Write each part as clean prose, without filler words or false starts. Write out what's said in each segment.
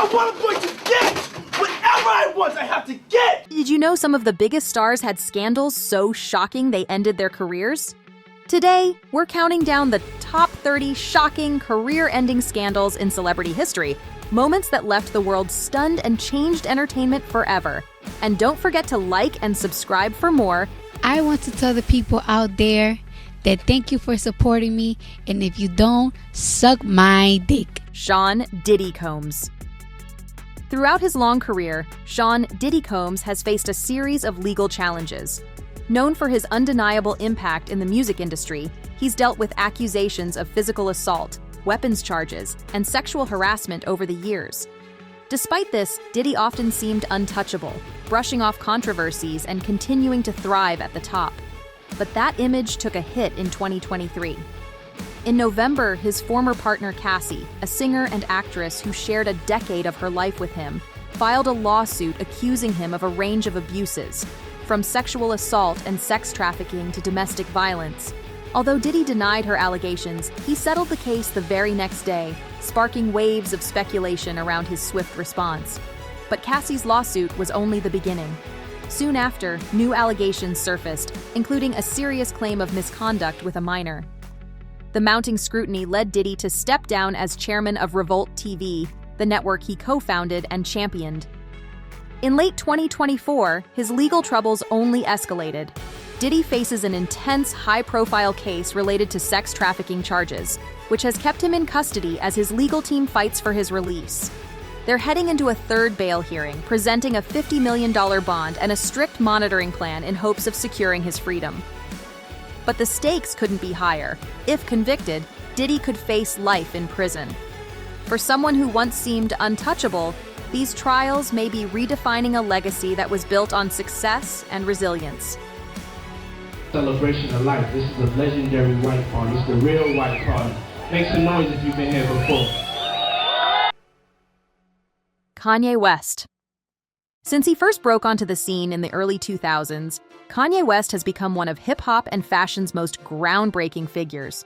I want, I'm going to get! Whatever I want, I have to get! Did you know some of the biggest stars had scandals so shocking they ended their careers? Today, we're counting down the top 30 shocking, career-ending scandals in celebrity history, moments that left the world stunned and changed entertainment forever. And don't forget to like and subscribe for more. I want to tell the people out there that thank you for supporting me, and if you don't, suck my dick. Sean Diddy Combs. Throughout his long career, Sean Diddy Combs has faced a series of legal challenges. Known for his undeniable impact in the music industry, he's dealt with accusations of physical assault, weapons charges, and sexual harassment over the years. Despite this, Diddy often seemed untouchable, brushing off controversies and continuing to thrive at the top. But that image took a hit in 2023. In November, his former partner Cassie, a singer and actress who shared a decade of her life with him, filed a lawsuit accusing him of a range of abuses, from sexual assault and sex trafficking to domestic violence. Although Diddy denied her allegations, he settled the case the very next day, sparking waves of speculation around his swift response. But Cassie's lawsuit was only the beginning. Soon after, new allegations surfaced, including a serious claim of misconduct with a minor. The mounting scrutiny led Diddy to step down as chairman of Revolt TV, the network he co-founded and championed. In late 2024, his legal troubles only escalated. Diddy faces an intense, high-profile case related to sex trafficking charges, which has kept him in custody as his legal team fights for his release. They're heading into a third bail hearing, presenting a $50 million bond and a strict monitoring plan in hopes of securing his freedom. But the stakes couldn't be higher. If convicted, Diddy could face life in prison. For someone who once seemed untouchable, these trials may be redefining a legacy that was built on success and resilience. Celebration of life. This is the legendary white party. It's the real white party. Make some noise if you've been here before. Kanye West. Since he first broke onto the scene in the early 2000s, Kanye West has become one of hip-hop and fashion's most groundbreaking figures.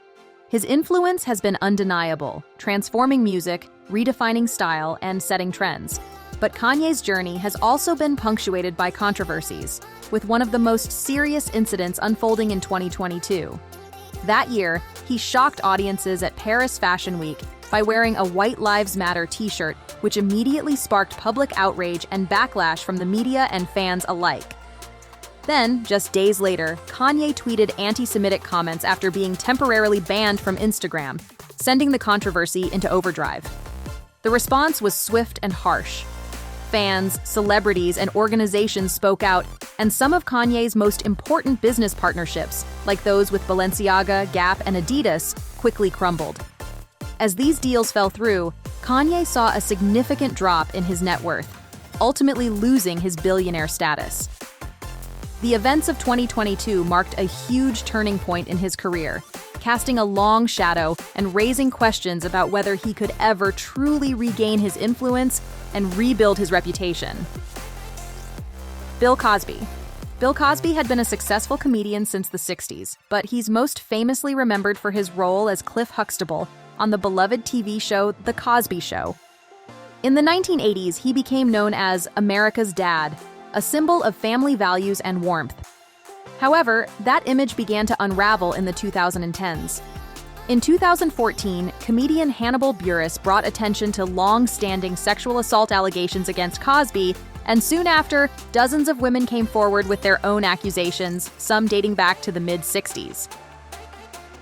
His influence has been undeniable, transforming music, redefining style, and setting trends. But Kanye's journey has also been punctuated by controversies, with one of the most serious incidents unfolding in 2022. That year, he shocked audiences at Paris Fashion Week by wearing a White Lives Matter t-shirt, which immediately sparked public outrage and backlash from the media and fans alike. Then, just days later, Kanye tweeted anti-Semitic comments after being temporarily banned from Instagram, sending the controversy into overdrive. The response was swift and harsh. Fans, celebrities, and organizations spoke out, and some of Kanye's most important business partnerships, like those with Balenciaga, Gap, and Adidas, quickly crumbled. As these deals fell through, Kanye saw a significant drop in his net worth, ultimately losing his billionaire status. The events of 2022 marked a huge turning point in his career, casting a long shadow and raising questions about whether he could ever truly regain his influence and rebuild his reputation. Bill Cosby. Bill Cosby had been a successful comedian since the 60s, but he's most famously remembered for his role as Cliff Huxtable on the beloved TV show The Cosby Show. In the 1980s, he became known as America's Dad, a symbol of family values and warmth. However, that image began to unravel in the 2010s. In 2014, comedian Hannibal Buress brought attention to long-standing sexual assault allegations against Cosby, and soon after, dozens of women came forward with their own accusations, some dating back to the mid-60s.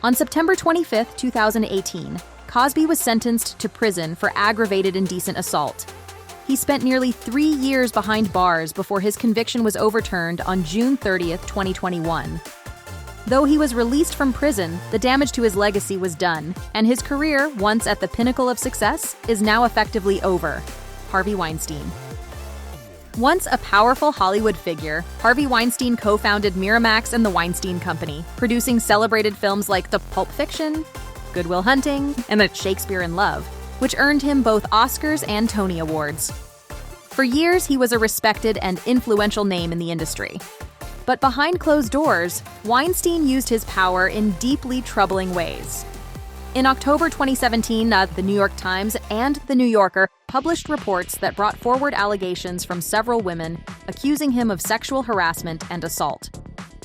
On September 25, 2018, Cosby was sentenced to prison for aggravated indecent assault. He spent nearly 3 years behind bars before his conviction was overturned on June 30, 2021. Though he was released from prison, the damage to his legacy was done, and his career, once at the pinnacle of success, is now effectively over. Harvey Weinstein. Once a powerful Hollywood figure, Harvey Weinstein co-founded Miramax and the Weinstein Company, producing celebrated films like The Pulp Fiction, Good Will Hunting, and The Shakespeare in Love, which earned him both Oscars and Tony Awards. For years, he was a respected and influential name in the industry. But behind closed doors, Weinstein used his power in deeply troubling ways. In October 2017, the New York Times and The New Yorker published reports that brought forward allegations from several women accusing him of sexual harassment and assault.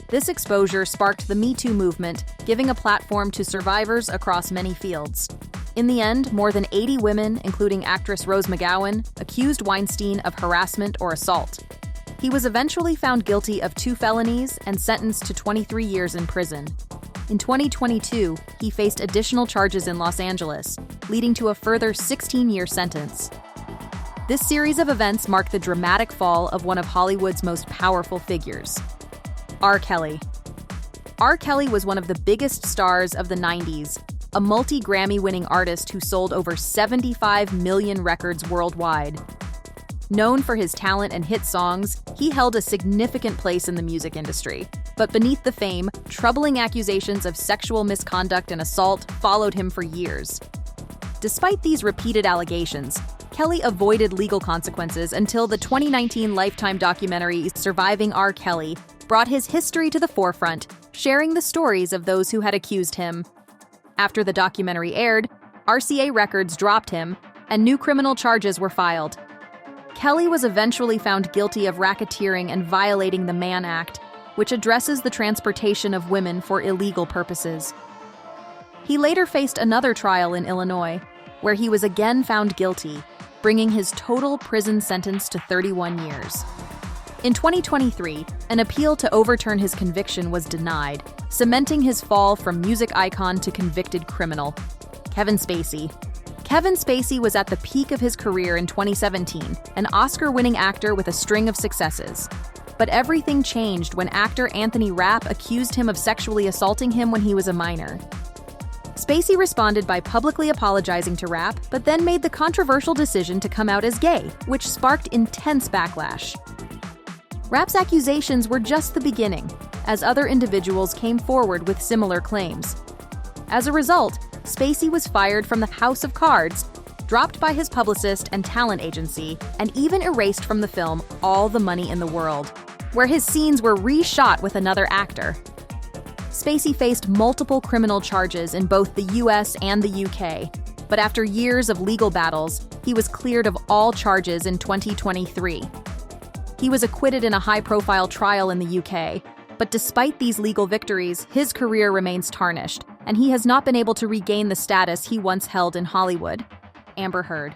This exposure sparked the Me Too movement, giving a platform to survivors across many fields. In the end, more than 80 women, including actress Rose McGowan, accused Weinstein of harassment or assault. He was eventually found guilty of 2 felonies and sentenced to 23 years in prison. In 2022, he faced additional charges in Los Angeles, leading to a further 16-year sentence. This series of events marked the dramatic fall of one of Hollywood's most powerful figures, R. Kelly. R. Kelly was one of the biggest stars of the 90s, a multi-Grammy-winning artist who sold over 75 million records worldwide. Known for his talent and hit songs, he held a significant place in the music industry. But beneath the fame, troubling accusations of sexual misconduct and assault followed him for years. Despite these repeated allegations, Kelly avoided legal consequences until the 2019 Lifetime documentary Surviving R. Kelly brought his history to the forefront, sharing the stories of those who had accused him. After the documentary aired, RCA Records dropped him, and new criminal charges were filed. Kelly was eventually found guilty of racketeering and violating the Mann Act, which addresses the transportation of women for illegal purposes. He later faced another trial in Illinois, where he was again found guilty, bringing his total prison sentence to 31 years. In 2023, an appeal to overturn his conviction was denied, cementing his fall from music icon to convicted criminal. Kevin Spacey. Kevin Spacey was at the peak of his career in 2017, an Oscar-winning actor with a string of successes. But everything changed when actor Anthony Rapp accused him of sexually assaulting him when he was a minor. Spacey responded by publicly apologizing to Rapp, but then made the controversial decision to come out as gay, which sparked intense backlash. Rapp's accusations were just the beginning, as other individuals came forward with similar claims. As a result, Spacey was fired from the House of Cards, dropped by his publicist and talent agency, and even erased from the film All the Money in the World, where his scenes were reshot with another actor. Spacey faced multiple criminal charges in both the US and the UK, but after years of legal battles, he was cleared of all charges in 2023. He was acquitted in a high-profile trial in the UK, but despite these legal victories, his career remains tarnished, and he has not been able to regain the status he once held in Hollywood. Amber Heard.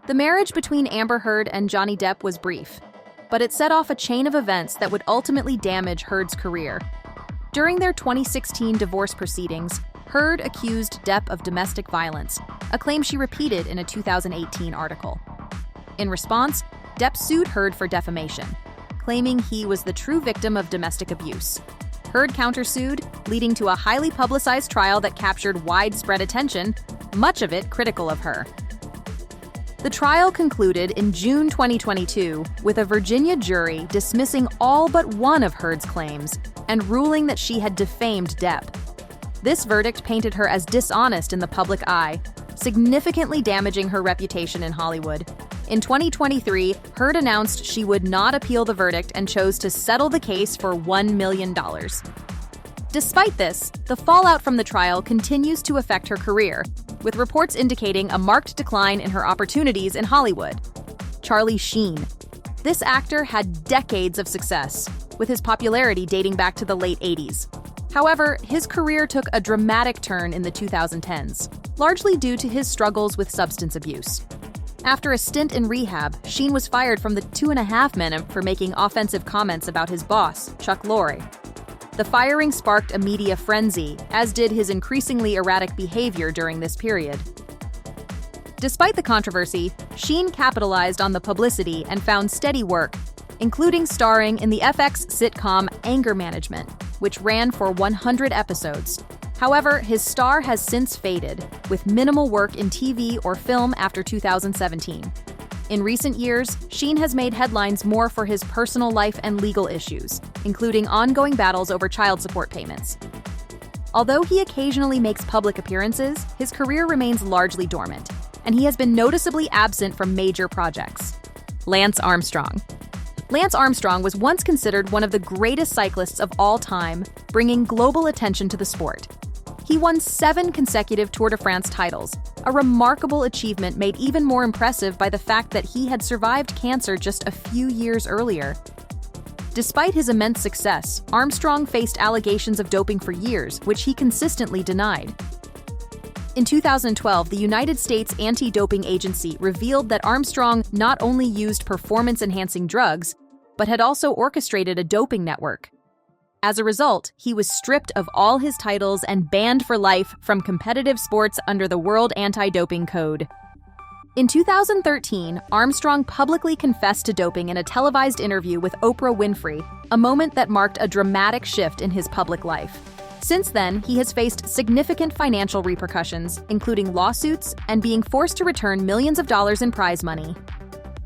The marriage between Amber Heard and Johnny Depp was brief, but it set off a chain of events that would ultimately damage Heard's career. During their 2016 divorce proceedings, Heard accused Depp of domestic violence, a claim she repeated in a 2018 article. In response, Depp sued Heard for defamation, claiming he was the true victim of domestic abuse. Heard countersued, leading to a highly publicized trial that captured widespread attention, much of it critical of her. The trial concluded in June 2022 with a Virginia jury dismissing all but one of Heard's claims and ruling that she had defamed Depp. This verdict painted her as dishonest in the public eye, significantly damaging her reputation in Hollywood. In 2023, Heard announced she would not appeal the verdict and chose to settle the case for $1 million. Despite this, the fallout from the trial continues to affect her career, with reports indicating a marked decline in her opportunities in Hollywood. Charlie Sheen. This actor had decades of success, with his popularity dating back to the late 80s. However, his career took a dramatic turn in the 2010s, largely due to his struggles with substance abuse. After a stint in rehab, Sheen was fired from the 2.5 Men for making offensive comments about his boss, Chuck Lorre. The firing sparked a media frenzy, as did his increasingly erratic behavior during this period. Despite the controversy, Sheen capitalized on the publicity and found steady work, including starring in the FX sitcom Anger Management, which ran for 100 episodes. However, his star has since faded, with minimal work in TV or film after 2017. In recent years, Sheen has made headlines more for his personal life and legal issues, including ongoing battles over child support payments. Although he occasionally makes public appearances, his career remains largely dormant, and he has been noticeably absent from major projects. Lance Armstrong. Lance Armstrong was once considered one of the greatest cyclists of all time, bringing global attention to the sport. He won 7 consecutive Tour de France titles, a remarkable achievement made even more impressive by the fact that he had survived cancer just a few years earlier. Despite his immense success, Armstrong faced allegations of doping for years, which he consistently denied. In 2012, the United States Anti-Doping Agency revealed that Armstrong not only used performance-enhancing drugs, but had also orchestrated a doping network. As a result, he was stripped of all his titles and banned for life from competitive sports under the World Anti-Doping Code. In 2013, Armstrong publicly confessed to doping in a televised interview with Oprah Winfrey, a moment that marked a dramatic shift in his public life. Since then, he has faced significant financial repercussions, including lawsuits and being forced to return millions of dollars in prize money.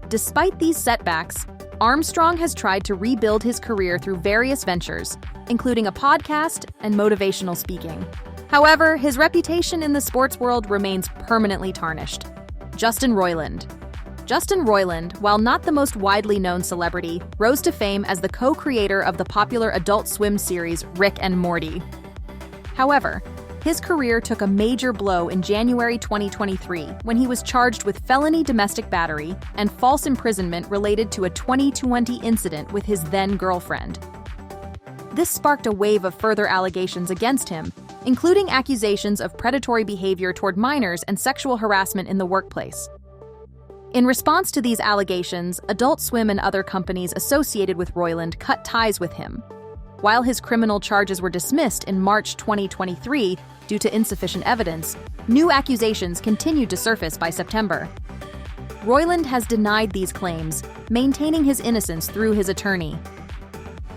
Despite these setbacks, Armstrong has tried to rebuild his career through various ventures, including a podcast and motivational speaking. However, his reputation in the sports world remains permanently tarnished. Justin Roiland. Justin Roiland, while not the most widely known celebrity, rose to fame as the co-creator of the popular Adult Swim series Rick and Morty. However, his career took a major blow in January 2023 when he was charged with felony domestic battery and false imprisonment related to a 2020 incident with his then-girlfriend. This sparked a wave of further allegations against him, including accusations of predatory behavior toward minors and sexual harassment in the workplace. In response to these allegations, Adult Swim and other companies associated with Roiland cut ties with him. While his criminal charges were dismissed in March 2023 due to insufficient evidence, new accusations continued to surface by September. Roiland has denied these claims, maintaining his innocence through his attorney.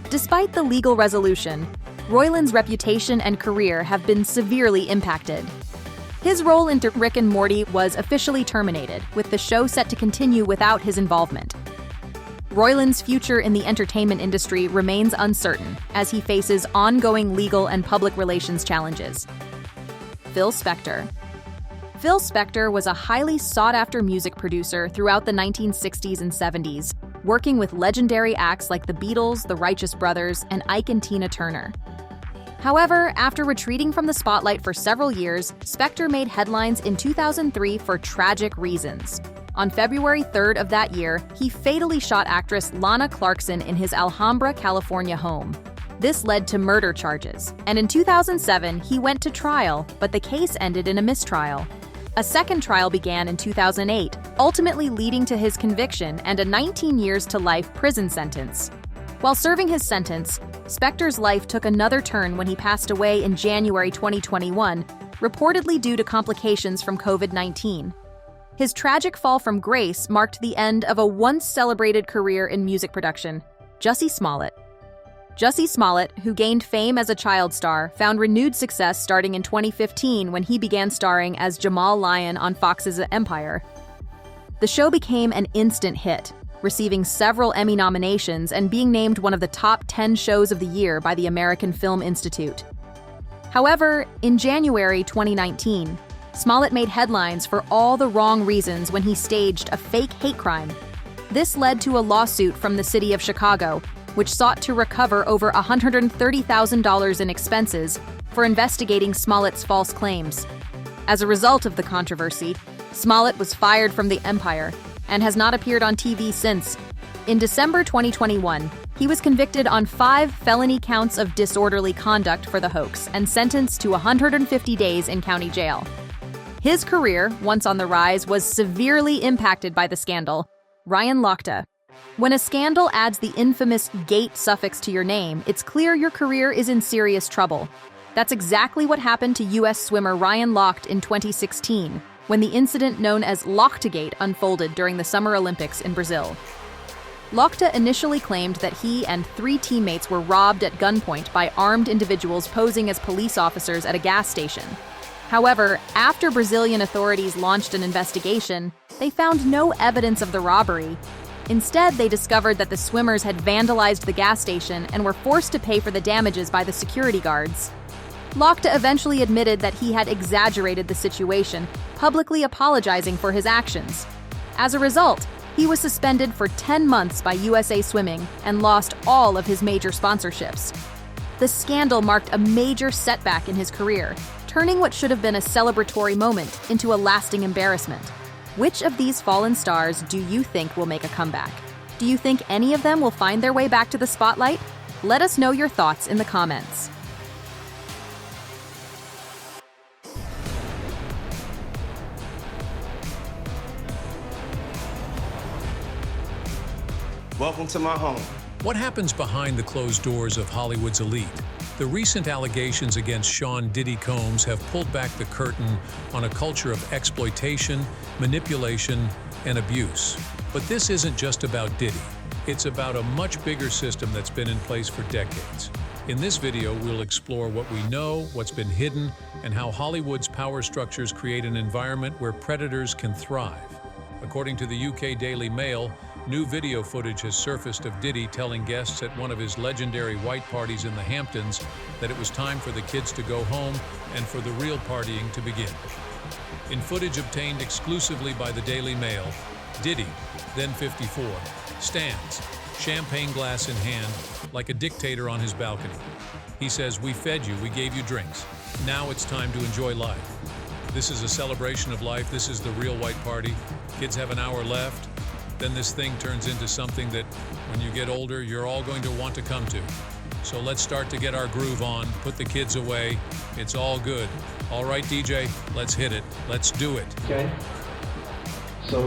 Despite the legal resolution, Roiland's reputation and career have been severely impacted. His role in Rick and Morty was officially terminated, with the show set to continue without his involvement. Roiland's future in the entertainment industry remains uncertain as he faces ongoing legal and public relations challenges. Phil Spector. Phil Spector was a highly sought-after music producer throughout the 1960s and 70s, working with legendary acts like the Beatles, the Righteous Brothers, and Ike and Tina Turner. However, after retreating from the spotlight for several years, Spector made headlines in 2003 for tragic reasons. On February 3rd of that year, he fatally shot actress Lana Clarkson in his Alhambra, California home. This led to murder charges, and in 2007, he went to trial, but the case ended in a mistrial. A second trial began in 2008, ultimately leading to his conviction and a 19 years to life prison sentence. While serving his sentence, Spector's life took another turn when he passed away in January 2021, reportedly due to complications from COVID-19. His tragic fall from grace marked the end of a once-celebrated career in music production. Jussie Smollett. Jussie Smollett, who gained fame as a child star, found renewed success starting in 2015 when he began starring as Jamal Lyon on Fox's Empire. The show became an instant hit, receiving several Emmy nominations and being named one of the top 10 shows of the year by the American Film Institute. However, in January 2019, Smollett made headlines for all the wrong reasons when he staged a fake hate crime. This led to a lawsuit from the city of Chicago, which sought to recover over $130,000 in expenses for investigating Smollett's false claims. As a result of the controversy, Smollett was fired from the Empire and has not appeared on TV since. In December 2021, he was convicted on 5 felony counts of disorderly conduct for the hoax and sentenced to 150 days in county jail. His career, once on the rise, was severely impacted by the scandal. Ryan Lochte. When a scandal adds the infamous "gate" suffix to your name, it's clear your career is in serious trouble. That's exactly what happened to U.S. swimmer Ryan Lochte in 2016, when the incident known as Lochtegate unfolded during the Summer Olympics in Brazil. Lochte initially claimed that he and 3 teammates were robbed at gunpoint by armed individuals posing as police officers at a gas station. However, after Brazilian authorities launched an investigation, they found no evidence of the robbery. Instead, they discovered that the swimmers had vandalized the gas station and were forced to pay for the damages by the security guards. Lochte eventually admitted that he had exaggerated the situation, publicly apologizing for his actions. As a result, he was suspended for 10 months by USA Swimming and lost all of his major sponsorships. The scandal marked a major setback in his career, turning what should have been a celebratory moment into a lasting embarrassment. Which of these fallen stars do you think will make a comeback? Do you think any of them will find their way back to the spotlight? Let us know your thoughts in the comments. Welcome to my home. What happens behind the closed doors of Hollywood's elite? The recent allegations against Sean Diddy Combs have pulled back the curtain on a culture of exploitation, manipulation, and abuse. But this isn't just about Diddy. It's about a much bigger system that's been in place for decades. In this video, we'll explore what we know, what's been hidden, and how Hollywood's power structures create an environment where predators can thrive. According to the UK Daily Mail, new video footage has surfaced of Diddy telling guests at one of his legendary white parties in the Hamptons that it was time for the kids to go home and for the real partying to begin. In footage obtained exclusively by the Daily Mail, Diddy, then 54, stands, champagne glass in hand, like a dictator on his balcony. He says, "We fed you, we gave you drinks. Now it's time to enjoy life. This is a celebration of life. This is the real white party. Kids have an hour left." Then this thing turns into something that, when you get older, you're all going to want to come to. So let's start to get our groove on, put the kids away. It's all good. All right, DJ, let's hit it. Let's do it. Okay? So,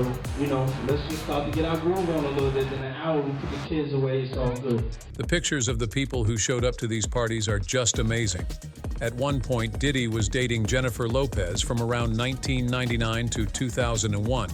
let's just start to get our groove on a little bit. In an hour, we put the kids away. It's all good. The pictures of the people who showed up to these parties are just amazing. At one point, Diddy was dating Jennifer Lopez from around 1999 to 2001.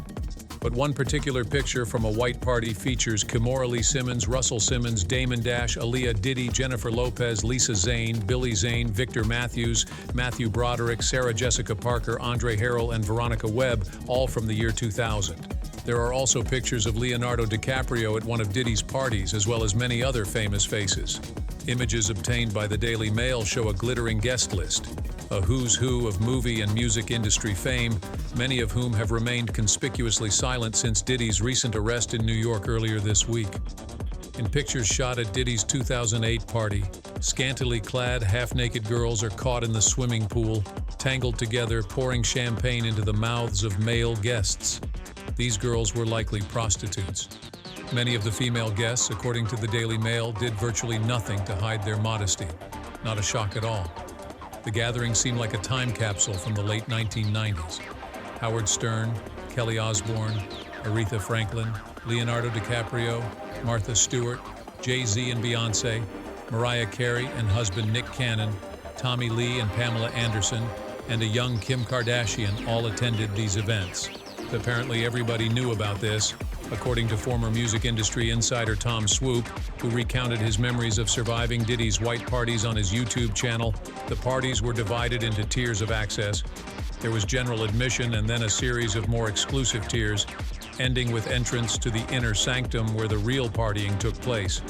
But one particular picture from a white party features Kimora Lee Simmons, Russell Simmons, Damon Dash, Aaliyah, Diddy, Jennifer Lopez, Lisa Zane, Billy Zane, Victor Matthews, Matthew Broderick, Sarah Jessica Parker, Andre Harrell, and Veronica Webb, all from the year 2000. There are also pictures of Leonardo DiCaprio at one of Diddy's parties, as well as many other famous faces. Images obtained by the Daily Mail show a glittering guest list, a who's who of movie and music industry fame, many of whom have remained conspicuously silent since Diddy's recent arrest in New York earlier this week. In pictures shot at Diddy's 2008 party, scantily clad, half-naked girls are caught in the swimming pool, tangled together, pouring champagne into the mouths of male guests. These girls were likely prostitutes. Many of the female guests, according to the Daily Mail, did virtually nothing to hide their modesty. Not a shock at all. The gathering seemed like a time capsule from the late 1990s. Howard Stern, Kelly Osbourne, Aretha Franklin, Leonardo DiCaprio, Martha Stewart, Jay-Z and Beyoncé, Mariah Carey and husband Nick Cannon, Tommy Lee and Pamela Anderson, and a young Kim Kardashian all attended these events. Apparently everybody knew about this, according to former music industry insider Tom Swoop, who recounted his memories of surviving Diddy's white parties on his YouTube channel. The parties were divided into tiers of access. There was general admission and then a series of more exclusive tiers, ending with entrance to the inner sanctum where the real partying took place.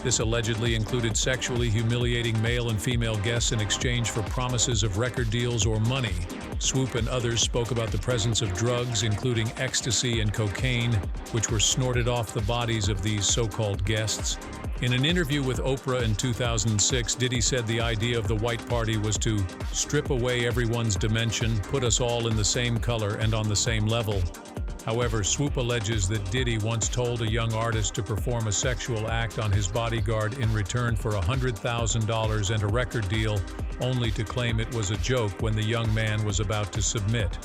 This allegedly included sexually humiliating male and female guests in exchange for promises of record deals or money. Swoop and others spoke about the presence of drugs, including ecstasy and cocaine, which were snorted off the bodies of these so-called guests. In an interview with Oprah in 2006, Diddy said the idea of the white party was to strip away everyone's dimension, put us all in the same color and on the same level. However, Swoop alleges that Diddy once told a young artist to perform a sexual act on his bodyguard in return for $100,000 and a record deal, only to claim it was a joke when the young man was about to submit.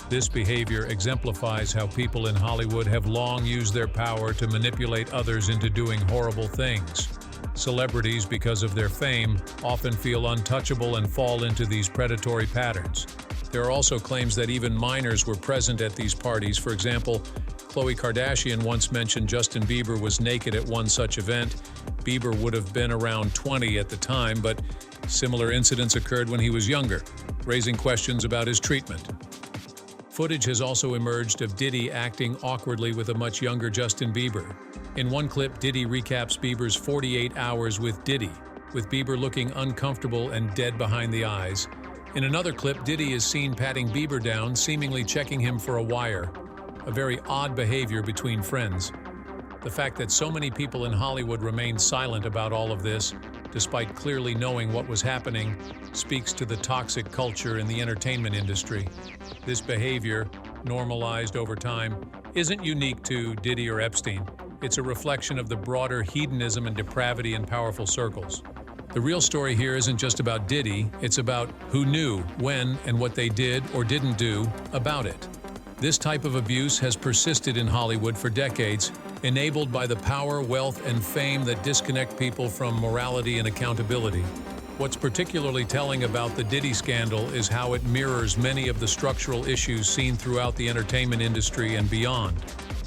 This behavior exemplifies how people in Hollywood have long used their power to manipulate others into doing horrible things. Celebrities, because of their fame, often feel untouchable and fall into these predatory patterns. There are also claims that even minors were present at these parties. For example, Khloe Kardashian once mentioned Justin Bieber was naked at one such event. Bieber would have been around 20 at the time, but similar incidents occurred when he was younger, raising questions about his treatment. Footage has also emerged of Diddy acting awkwardly with a much younger Justin Bieber. In one clip, Diddy recaps Bieber's 48 hours with Diddy, with Bieber looking uncomfortable and dead behind the eyes. In another clip, Diddy is seen patting Bieber down, seemingly checking him for a wire. A very odd behavior between friends. The fact that so many people in Hollywood remain silent about all of this despite clearly knowing what was happening, speaks to the toxic culture in the entertainment industry. This behavior, normalized over time, isn't unique to Diddy or Epstein. It's a reflection of the broader hedonism and depravity in powerful circles. The real story here isn't just about Diddy, it's about who knew, when, and what they did or didn't do about it. This type of abuse has persisted in Hollywood for decades, enabled by the power, wealth, and fame that disconnect people from morality and accountability. What's particularly telling about the Diddy scandal is how it mirrors many of the structural issues seen throughout the entertainment industry and beyond.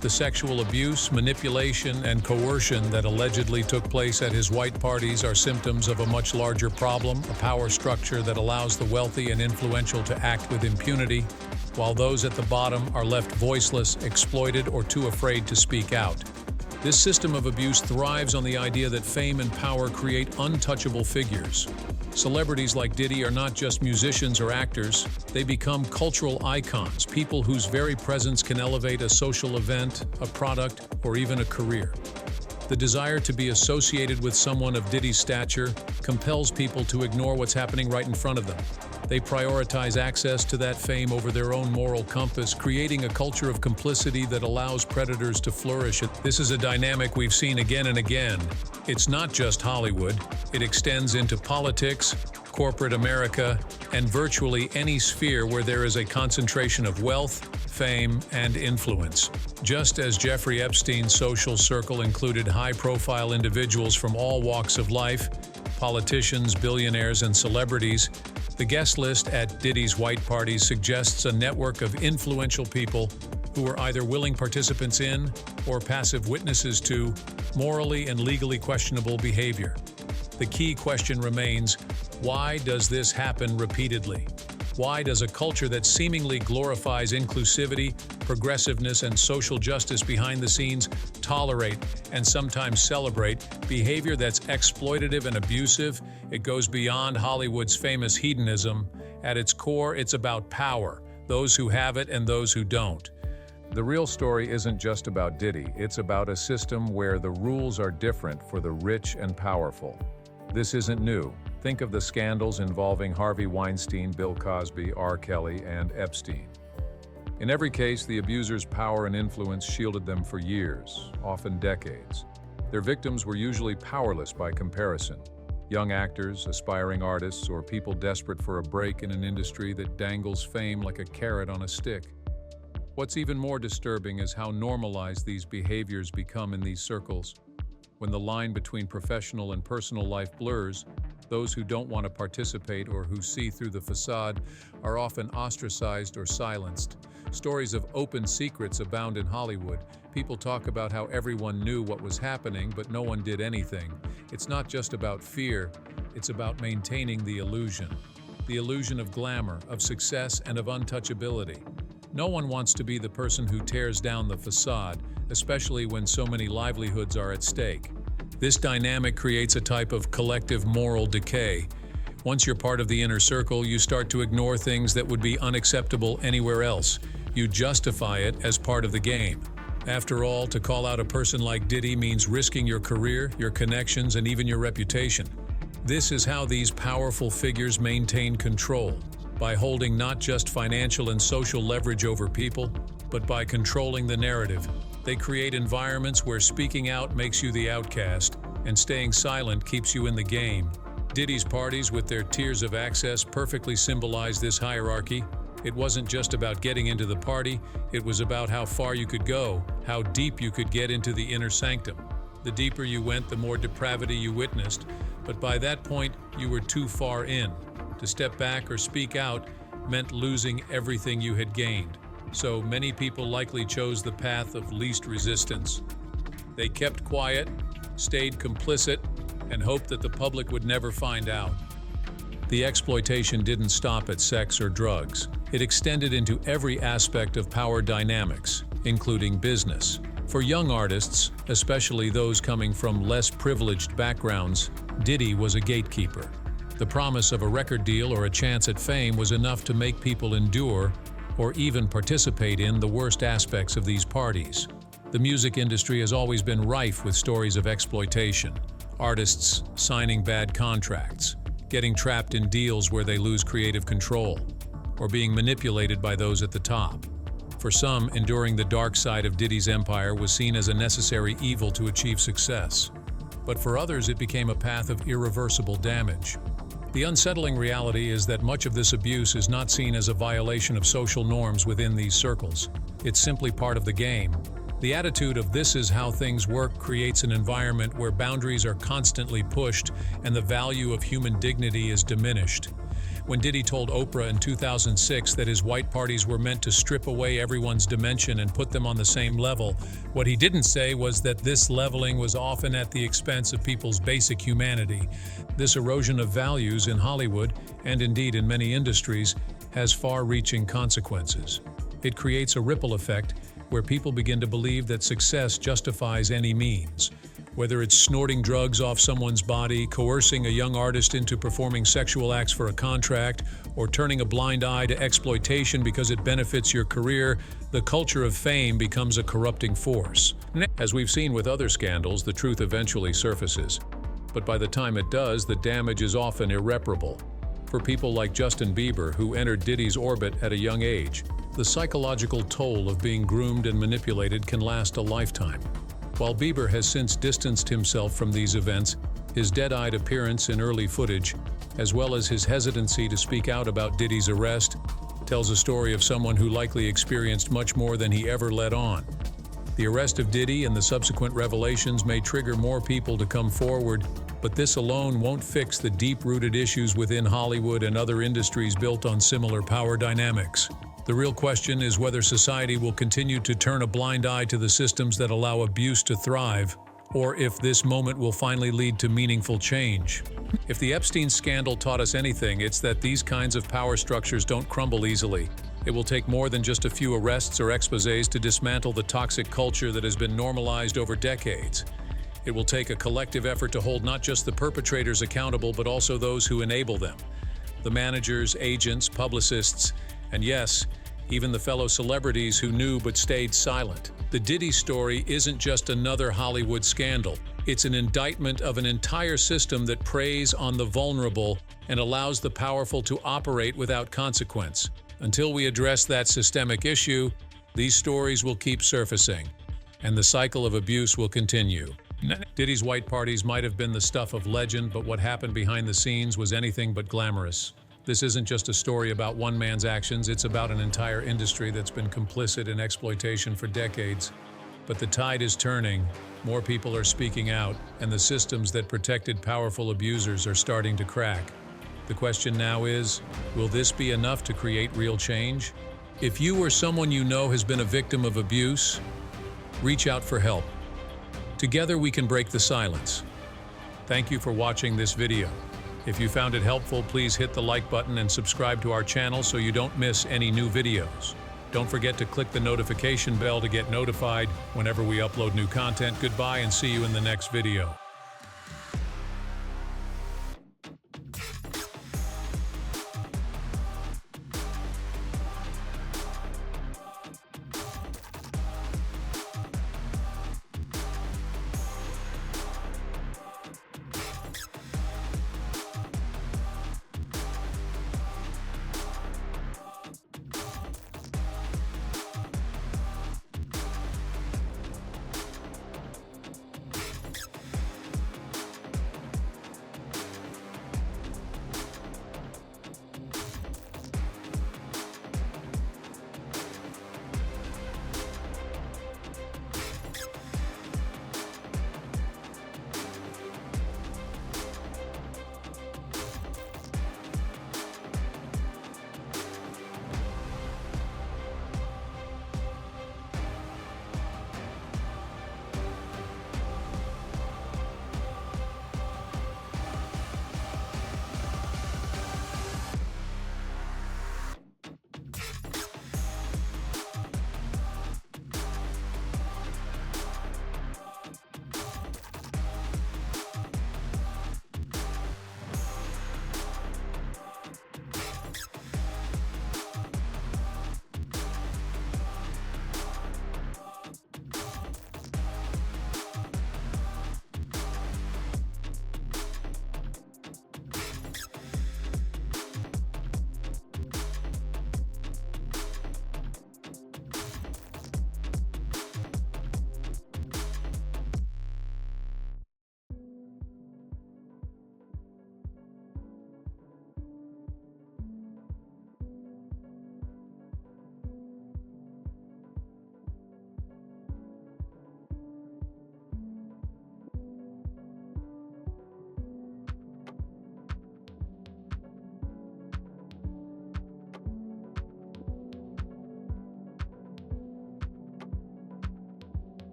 The sexual abuse, manipulation, and coercion that allegedly took place at his white parties are symptoms of a much larger problem, a power structure that allows the wealthy and influential to act with impunity, while those at the bottom are left voiceless, exploited, or too afraid to speak out. This system of abuse thrives on the idea that fame and power create untouchable figures. Celebrities like Diddy are not just musicians or actors, they become cultural icons, people whose very presence can elevate a social event, a product, or even a career. The desire to be associated with someone of Diddy's stature compels people to ignore what's happening right in front of them. They prioritize access to that fame over their own moral compass, creating a culture of complicity that allows predators to flourish. This is a dynamic we've seen again and again. It's not just Hollywood. It extends into politics, corporate America, and virtually any sphere where there is a concentration of wealth, fame, and influence. Just as Jeffrey Epstein's social circle included high-profile individuals from all walks of life, politicians, billionaires, and celebrities, the guest list at Diddy's white parties suggests a network of influential people who were either willing participants in or passive witnesses to morally and legally questionable behavior. The key question remains, why does this happen repeatedly? Why does a culture that seemingly glorifies inclusivity, progressiveness, and social justice behind the scenes tolerate and sometimes celebrate behavior that's exploitative and abusive? It goes beyond Hollywood's famous hedonism. At its core, it's about power, those who have it and those who don't. The real story isn't just about Diddy, it's about a system where the rules are different for the rich and powerful. This isn't new. Think of the scandals involving Harvey Weinstein, Bill Cosby, R. Kelly, and Epstein. In every case, the abuser's power and influence shielded them for years, often decades. Their victims were usually powerless by comparison. Young actors, aspiring artists, or people desperate for a break in an industry that dangles fame like a carrot on a stick. What's even more disturbing is how normalized these behaviors become in these circles. When the line between professional and personal life blurs, those who don't want to participate or who see through the facade are often ostracized or silenced. Stories of open secrets abound in Hollywood. People talk about how everyone knew what was happening, but no one did anything. It's not just about fear, it's about maintaining the illusion. The illusion of glamour, of success, and of untouchability. No one wants to be the person who tears down the facade, especially when so many livelihoods are at stake. This dynamic creates a type of collective moral decay. Once you're part of the inner circle, you start to ignore things that would be unacceptable anywhere else. You justify it as part of the game. After all, to call out a person like Diddy means risking your career, your connections, and even your reputation. This is how these powerful figures maintain control, by holding not just financial and social leverage over people, but by controlling the narrative. They create environments where speaking out makes you the outcast, and staying silent keeps you in the game. Diddy's parties, with their tiers of access, perfectly symbolize this hierarchy. It wasn't just about getting into the party, it was about how far you could go, how deep you could get into the inner sanctum. The deeper you went, the more depravity you witnessed, but by that point, you were too far in. To step back or speak out meant losing everything you had gained. So many people likely chose the path of least resistance. They kept quiet, stayed complicit, and hoped that the public would never find out. The exploitation didn't stop at sex or drugs. It extended into every aspect of power dynamics, including business. For young artists, especially those coming from less privileged backgrounds, Diddy was a gatekeeper. The promise of a record deal or a chance at fame was enough to make people endure or even participate in the worst aspects of these parties. The music industry has always been rife with stories of exploitation. artists signing bad contracts, getting trapped in deals where they lose creative control, or being manipulated by those at the top. For some, enduring the dark side of Diddy's empire was seen as a necessary evil to achieve success. But for others, it became a path of irreversible damage. The unsettling reality is that much of this abuse is not seen as a violation of social norms within these circles. It's simply part of the game. The attitude of "this is how things work" creates an environment where boundaries are constantly pushed and the value of human dignity is diminished. When Diddy told Oprah in 2006 that his white parties were meant to strip away everyone's dimension and put them on the same level, what he didn't say was that this leveling was often at the expense of people's basic humanity. This erosion of values in Hollywood, and indeed in many industries, has far-reaching consequences. It creates a ripple effect where people begin to believe that success justifies any means. Whether it's snorting drugs off someone's body, coercing a young artist into performing sexual acts for a contract, or turning a blind eye to exploitation because it benefits your career, the culture of fame becomes a corrupting force. As we've seen with other scandals, the truth eventually surfaces. But by the time it does, the damage is often irreparable. For people like Justin Bieber, who entered Diddy's orbit at a young age, the psychological toll of being groomed and manipulated can last a lifetime. While Bieber has since distanced himself from these events, his dead-eyed appearance in early footage, as well as his hesitancy to speak out about Diddy's arrest, tells a story of someone who likely experienced much more than he ever let on. The arrest of Diddy and the subsequent revelations may trigger more people to come forward, but this alone won't fix the deep-rooted issues within Hollywood and other industries built on similar power dynamics. The real question is whether society will continue to turn a blind eye to the systems that allow abuse to thrive, or if this moment will finally lead to meaningful change. If the Epstein scandal taught us anything, it's that these kinds of power structures don't crumble easily. It will take more than just a few arrests or exposés to dismantle the toxic culture that has been normalized over decades. It will take a collective effort to hold not just the perpetrators accountable, but also those who enable them. The managers, agents, publicists, and yes, even the fellow celebrities who knew but stayed silent. The Diddy story isn't just another Hollywood scandal. It's an indictment of an entire system that preys on the vulnerable and allows the powerful to operate without consequence. Until we address that systemic issue, these stories will keep surfacing, and the cycle of abuse will continue. Diddy's white parties might have been the stuff of legend, but what happened behind the scenes was anything but glamorous. This isn't just a story about one man's actions, it's about an entire industry that's been complicit in exploitation for decades. But the tide is turning, more people are speaking out, and the systems that protected powerful abusers are starting to crack. The question now is, will this be enough to create real change? If you or someone you know has been a victim of abuse, reach out for help. Together we can break the silence. Thank you for watching this video. If you found it helpful, please hit the like button and subscribe to our channel so you don't miss any new videos. Don't forget to click the notification bell to get notified whenever we upload new content. Goodbye and see you in the next video.